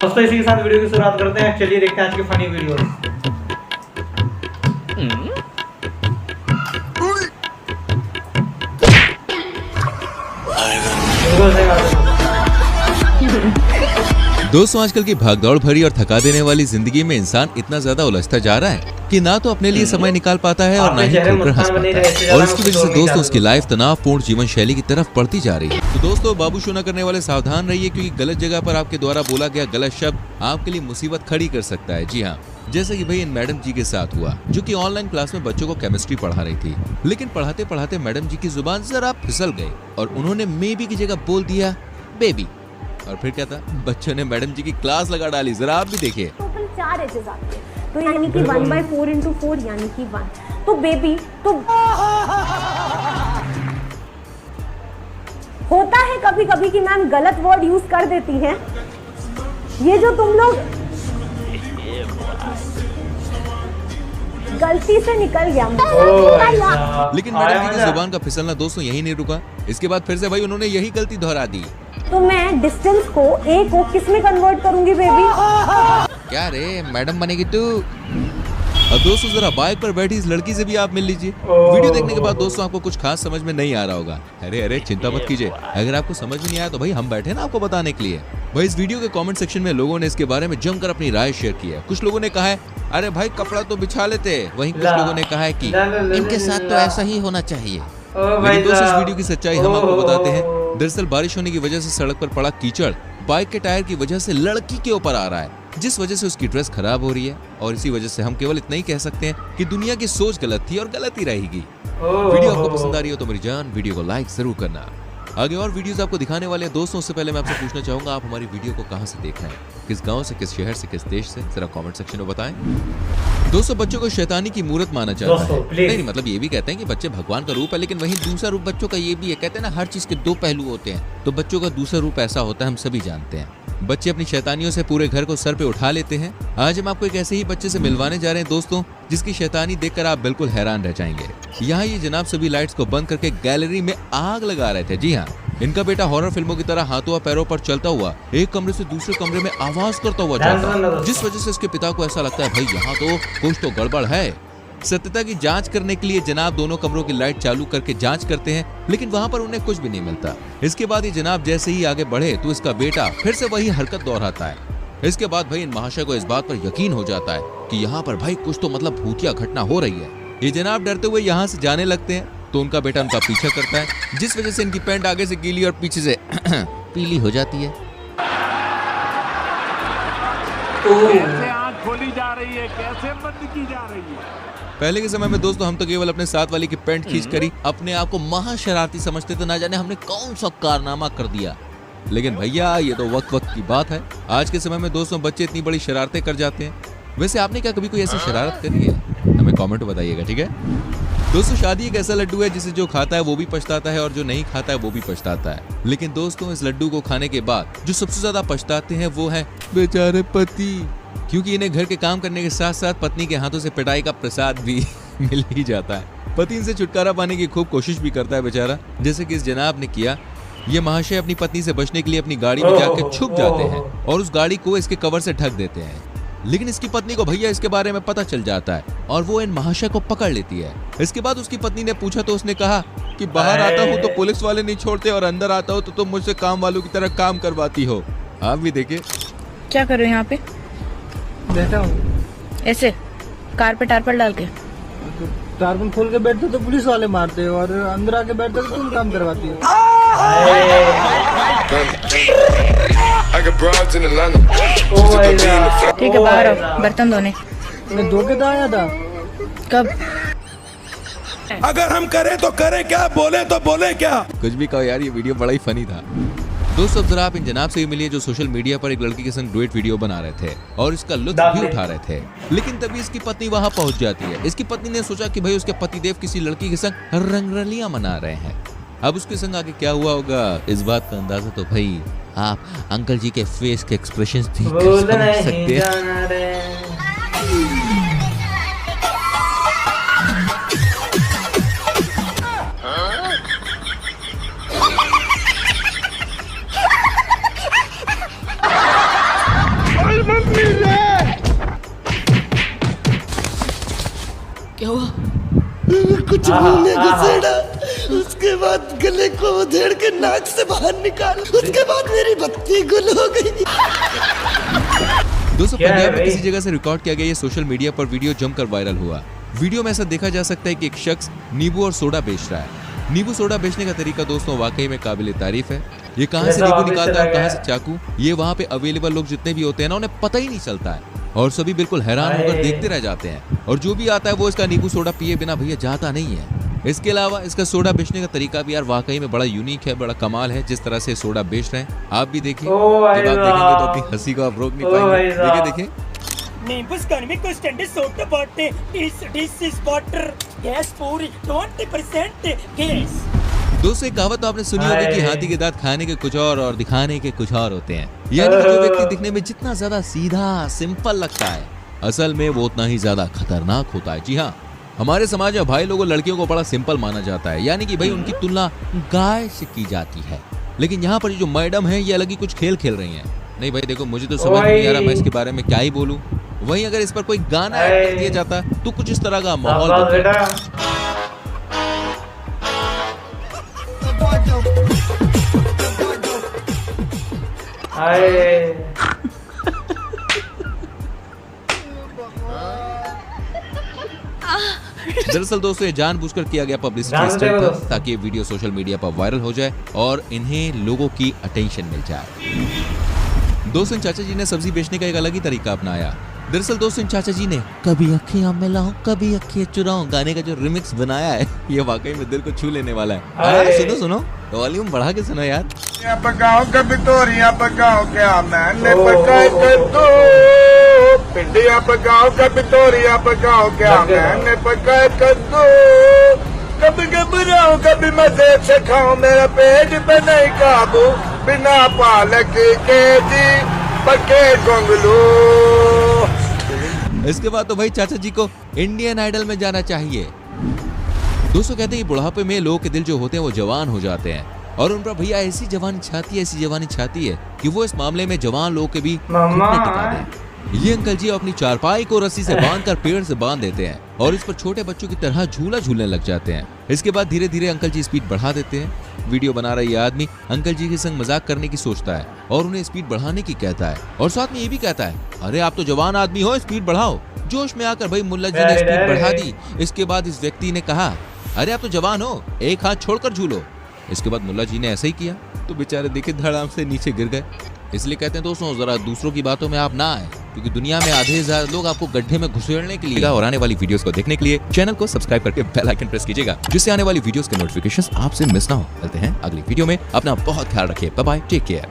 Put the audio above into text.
दोस्तों इसी के साथ वीडियो की शुरुआत करते हैं। चलिए देखते हैं आज की फनी वीडियो। दोस्तों आजकल की भागदौड़ भरी और थका देने वाली जिंदगी में इंसान इतना ज्यादा उलझता जा रहा है कि ना तो अपने लिए समय निकाल पाता है और ना ही खुलकर हंस पाता है, और इसकी वजह से दोस्तों उसकी लाइफ तनावपूर्ण जीवन शैली की तरफ बढ़ती जा रही है। तो दोस्तों बाबू शो न करने वाले सावधान रहिए, क्योंकि गलत जगह पर आपके द्वारा बोला गया गलत शब्द आपके लिए मुसीबत खड़ी कर सकता है। जी हाँ, जैसे कि भाई इन मैडम जी के साथ हुआ, जो कि ऑनलाइन क्लास में बच्चों को केमिस्ट्री पढ़ा रही थी, लेकिन पढ़ाते पढ़ाते मैडम जी की जुबान जरा फिसल गई और उन्होंने मे बी की जगह बोल दिया बेबी, और फिर क्या था, बच्चों ने मैडम जी की क्लास लगा डाली। जरा आप भी देखिए। टोटल 4 एजेस आते हैं, तो यानी कि 1/4 into 4 यानी कि 1। तो बेबी तो होता है कभी कभी कि मैम गलत वर्ड यूज कर देती हैं। ये जो तुम लोग गलती से निकल गया लेकिन मैडम जी की जुबान का फिसलना दोस्तों यही नहीं रुका। इसके बाद फिर से भाई उन्होंने यही गलती दोहरा दी। तो मैं डिस्टेंस को ए को किस में कन्वर्ट करूंगी बेबी? क्या रे मैडम बनेगी तू? अब दोस्तों जरा बाइक पर बैठी इस लड़की से भी आप मिल लीजिए। वीडियो देखने के बाद दोस्तों आपको कुछ खास समझ में नहीं आ रहा होगा। अरे चिंता मत कीजिए, अगर आपको समझ में नहीं आया तो भाई हम बैठे ना आपको बताने के लिए। भाई इस वीडियो के कमेंट सेक्शन में लोगों ने इसके बारे में जमकर अपनी राय शेयर की है। कुछ लोगों ने कहा है अरे भाई कपड़ा तो बिछा लेते, वहीं कुछ लोगों ने कहा है कि इनके साथ तो ऐसा ही होना चाहिए। लेकिन दोस्तों इस वीडियो की सच्चाई हम आपको बताते हैं। दरअसल बारिश होने की वजह से सड़क पर पड़ा कीचड़ बाइक के टायर की वजह से लड़की के ऊपर आ रहा है, जिस वजह से उसकी ड्रेस खराब हो रही है। और इसी वजह से हम केवल इतना ही कह सकते हैं कि दुनिया की सोच गलत थी और गलत ही रहेगी। वीडियो आपको पसंद आ रही हो तो मेरी जान वीडियो को लाइक जरूर करना। आगे और वीडियोस आपको दिखाने वाले हैं दोस्तों। उससे पहले मैं आपसे पूछना चाहूंगा, आप हमारी वीडियो को कहां से देख रहे हैं, किस गांव से, किस शहर से, किस देश से, जरा कमेंट सेक्शन में बताएं। दोस्तों बच्चों को शैतानी की मूरत माना जाता है। नहीं मतलब ये भी कहते हैं कि बच्चे भगवान का रूप है, लेकिन वहीं दूसरा रूप बच्चों का ये भी है। कहते हैं ना हर चीज के 2 पहलू होते हैं, तो बच्चों का दूसरा रूप ऐसा होता है, हम सभी जानते हैं। बच्चे अपनी शैतानियों से पूरे घर को सर पे उठा लेते हैं। आज हम आपको एक ऐसे ही बच्चे से मिलवाने जा रहे हैं दोस्तों, जिसकी शैतानी देखकर आप बिल्कुल हैरान रह जाएंगे। यहाँ ये जनाब सभी लाइट्स को बंद करके गैलरी में आग लगा रहे थे। जी हाँ, इनका बेटा हॉरर फिल्मों की तरह हाथों और पैरों पर चलता हुआ एक कमरे से दूसरे कमरे में आवाज करता हुआ जाता है, जिस वजह से इसके पिता को ऐसा लगता है भाई यहाँ तो कुछ तो गड़बड़ है। सत्यता की जांच करने के लिए जनाब दोनों कमरों की लाइट चालू करके जांच करते हैं, लेकिन वहां पर उन्हें कुछ भी नहीं मिलता। इसके बाद ये जनाब जैसे ही आगे बढ़े तो इसका बेटा फिर से वही हरकत दोहराता है। इसके बाद भाई इन महाशय को इस बात पर यकीन हो जाता है कि यहाँ पर भाई कुछ तो मतलब भूतिया घटना हो रही है। ये जनाब डरते हुए यहाँ से जाने लगते हैं, तो उनका बेटा उनका पीछा करता है, जिस वजह से इनकी पैंट आगे से गीली और पीछे से पीली हो जाती है। कैसे आँख खोली जा रही है, कैसे बंद की जा रही है। पहले के समय में दोस्तों हम तो केवल अपने साथ वाली की पैंट खींच कर ही अपने आप को महाशरारती समझते थे, ना जाने हमने कौन सा कारनामा कर दिया। लेकिन भैया ये तो वक्त की बात है। आज के समय में दोस्तों बच्चे इतनी बड़ी शरारतें कर जाते हैं। वैसे आपने क्या कभी कोई ऐसी शरारत करी है? हमें कमेंट बताइएगा, ठीक है दोस्तों। शादी एक ऐसा लड्डू है जिसे जो खाता है वो भी पछताता है और जो नहीं खाता है वो भी पछताता है। लेकिन दोस्तों इस लड्डू को खाने के बाद जो सबसे ज्यादा पछताते हैं वो है बेचारे पति, क्योंकि इन्हें घर के काम करने के साथ साथ पत्नी के हाथों से पिटाई का प्रसाद भी मिल ही जाता है। पति इनसे छुटकारा पाने की खूब कोशिश भी करता है बेचारा, जैसे कि इस जनाब ने किया। ये महाशय अपनी पत्नी से बचने के लिए अपनी गाड़ी में जाकर छुप जाते हैं और उस गाड़ी को इसके कवर से ढक देते हैं। लेकिन इसकी पत्नी को भैया इसके बारे में पता चल जाता है और वो इन महाशय को पकड़ लेती है। इसके बाद उसकी पत्नी ने पूछा तो उसने कहा कि बाहर आता हूँ तो पुलिस वाले नहीं छोड़ते और अंदर आता हूँ तो तुम मुझसे काम वालों की तरह काम करवाती हो। आप भी देखिए। क्या कर रहे हो यहाँ पे? बैठा हूँ ऐसे कार पे टारपल डाल के। टारपल खोल के बैठते तो पुलिस वाले मारते हो और अंदर आके बैठते तो तुम काम करवाती हो। ठीक है बाहर आओ बर्तन धोने। मैं धो के तो आया था। कब? अगर हम करें तो करें क्या, बोले तो बोले क्या। कुछ भी कहो यार, ये वीडियो बड़ा ही फनी था। दोस्तों जरा आप इन जनाब से भी मिलिए जो सोशल मीडिया पर एक लड़की के संग डुएट वीडियो बना रहे थे और इसका लुत्फ भी उठा रहे थे। लेकिन तभी इसकी पत्नी वहां पहुंच जाती है। इसकी पत्नी ने सोचा कि भाई उसके पतिदेव किसी लड़की के संग रंगरलियां मना रहे हैं। अब उसके संग आगे क्या हुआ होगा इस बात का अंदाजा तो भाई आप अंकल जी के फेस के एक्सप्रेशंस देख कर समझ सकते हैं। हुआ? कुछ मुंह में घुसेड़ा, उसके बाद गले को उधेड़ के नाक से बाहर निकाल, उसके बाद मेरी बत्ती गुल हो गई। दोस्तों पंजाब में किसी जगह से रिकॉर्ड किया गया ये सोशल मीडिया पर वीडियो जमकर वायरल हुआ। वीडियो में ऐसा देखा जा सकता है कि एक शख्स नींबू और सोडा बेच रहा है। नींबू सोडा बेचने का तरीका दोस्तों वाकई में काबिल तारीफ है। ये कहाँ से नींबू निकालता है और कहाँ से चाकू, ये वहाँ पे अवेलेबल लोग जितने भी होते हैं ना उन्हें पता ही नहीं चलता है और सभी बिल्कुल हैरान होकर देखते रह जाते हैं। और जो भी आता है वो इसका नींबू सोडा पिए बिना भैया जाता नहीं है। इसके अलावा इसका सोडा बेचने का तरीका भी यार वाकई में बड़ा यूनिक है, बड़ा कमाल है। जिस तरह से सोडा बेच रहे हैं आप भी देखिए, जब आप देखेंगे तो अपनी हंसी को आप रोक नहीं पाएंगे। देखिए नींबू स्कर्मिक को स्टैंडर्ड सोडा बाटे दिस इज वाटर गैस पूरी 20% गैस। दोस्तों एक कहावत तो आपने सुनी होगी कि हाथी के दांत खाने के कुछ और दिखाने के कुछ और होते हैं। यानी कि जो व्यक्ति दिखने में जितना ज्यादा सीधा सिंपल लगता है असल में वो उतना ही ज्यादा खतरनाक होता है। जी हाँ, हमारे समाज में भाई लोगों लड़कियों को बड़ा सिंपल माना जाता है, यानी कि भाई उनकी तुलना गाय से की जाती है। लेकिन यहाँ पर जो मैडम है ये अलग ही कुछ खेल खेल रही हैं। नहीं भाई देखो मुझे तो समझ नहीं आ रहा मैं इसके बारे में क्या ही बोलूं। वहीं अगर इस पर कोई गाना ऐड कर दिया जाता तो कुछ इस तरह का माहौल बनता। दरअसल दोस्तों ये जानबूझकर किया गया पब्लिसिटी स्टंट था ताकि ये वीडियो सोशल मीडिया पर वायरल हो जाए और इन्हें लोगों की अटेंशन मिल जाए। दोस्तों चाचा जी ने सब्जी बेचने का एक अलग ही तरीका अपनाया। दरअसल दोस्तों चाचा जी ने कभी अखियां मिलाऊं कभी अखियां चुराऊं गाने का जो रिमिक्स बनाया है ये वाकई में दिल को छू लेने वाला है। सुनो सुनो वॉल्यूम बढ़ा के सुनो यार। पकाओ कभी तोरियां पकाओ क्या मैंने पकाए कद्दू, भिंडियां पकाओ कभी तोरियां पकाओ क्या मैंने पकाए कद्दू, कभी घबराऊं कभी मजे से खाऊं मेरा पेट पे नहीं काबू, बिना पालक के जी पके गोंगलू। इसके बाद तो भाई चाचा जी को इंडियन आइडल में जाना चाहिए। दोस्तों कहते हैं बुढ़ापे में लोगों के दिल जो होते हैं वो जवान हो जाते हैं और उन पर भैया ऐसी जवानी छाती है कि वो इस मामले में जवान लोगों के भी घुटने टिका दें। ये अंकल जी अपनी चारपाई को रस्सी से बांधकर पेड़ से बांध देते हैं और इस पर छोटे बच्चों की तरह झूला झूलने लग जाते हैं। इसके बाद धीरे धीरे अंकल जी स्पीड बढ़ा देते हैं। वीडियो बना रहा ये आदमी अंकल जी के संग मजाक करने की सोचता है और उन्हें स्पीड बढ़ाने की कहता है और साथ में ये भी कहता है अरे आप तो जवान आदमी हो स्पीड बढ़ाओ। जोश में आकर भाई मुल्ला जी ने स्पीड बढ़ा दी। इसके बाद इस व्यक्ति ने कहा अरे आप तो जवान हो एक हाथ छोड़कर झूलो। इसके बाद मुल्ला जी ने ऐसा ही किया तो बेचारे देखे धड़ाम से नीचे गिर गए। इसलिए कहते हैं दोस्तों जरा दूसरों की बातों में आप ना आए क्योंकि दुनिया में आधे हजार लोग आपको गड्ढे में घुसेड़ने के लिए। और आने वाली वीडियोस को देखने के लिए चैनल को सब्सक्राइब करके बेल आइकन प्रेस कीजिएगा जिससे आने वाली वीडियोस के नोटिफिकेशंस आपसे मिस ना हो। मिलते हैं अगली वीडियो में, अपना बहुत ख्याल रखिए, बाय बाय, टेक केयर।